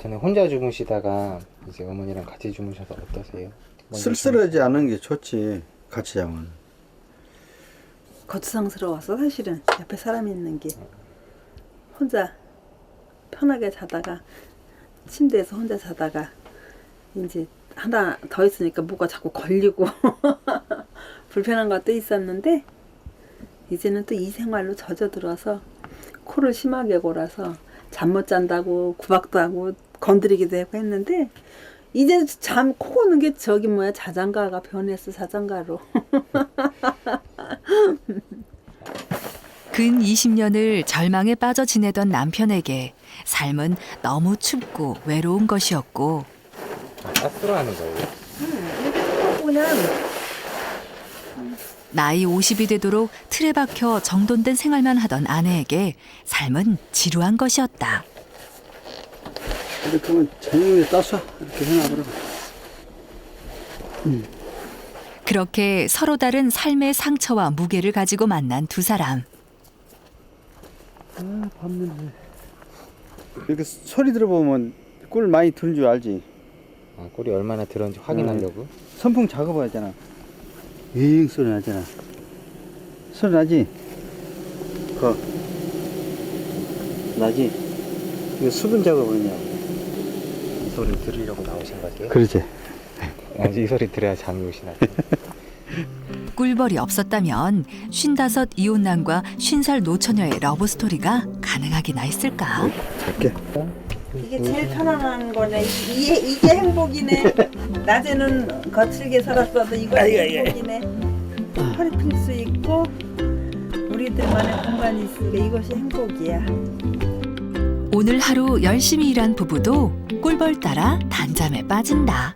저는 혼자 주무시다가 이제 어머니랑 같이 주무셔서 어떠세요? 쓸쓸하지 않은 게 좋지. 같이 자면. 거추장스러워서 사실은 옆에 사람이 있는 게 혼자 편하게 자다가 침대에서 혼자 자다가 이제 하나 더 있으니까 뭐가 자꾸 걸리고 불편한 것도 있었는데 이제는 또 이 생활로 젖어들어서 코를 심하게 골아서 잠 못 잔다고 구박도 하고 건드리기도 하고 했는데 이제 코 고는 게 저기 뭐야 자장가가 변했어 자장가로. 근 20년을 절망에 빠져 지내던 남편에게 삶은 너무 춥고 외로운 것이었고 가스로 하는 거예요? 그냥 나이 50이 되도록 틀에 박혀 정돈된 생활만 하던 아내에게 삶은 지루한 것이었다. 이렇게 하면 저녁에 따서 이렇게 해놔버려. 그렇게 서로 다른 삶의 상처와 무게를 가지고 만난 두 사람. 아, 밥 냄새. 이렇게 소리 들어보면 꿀 많이 들은 줄 알지. 아, 꿀이 얼마나 들었는지 확인하려고? 선풍 작업하잖아. 윙 소리 나잖아. 소리 나지? 나지? 이거 수분 작업이냐? 이 소리 들으려고 나오신 거세요? 그렇지. 이 소리 들어야 잠이 오시나? 꿀벌이 없었다면 55 이혼남과 50살 노처녀의 러브스토리가 가능하기나 했을까? 갈게. 이게 제일 편안한 거네. 이게 행복이네. 낮에는 거칠게 살았어도 이것이 행복이네. 허리 펼 수 있고 우리들만의 공간이 있으니까 이것이 행복이야. 오늘 하루 열심히 일한 부부도 꿀벌 따라 단잠에 빠진다.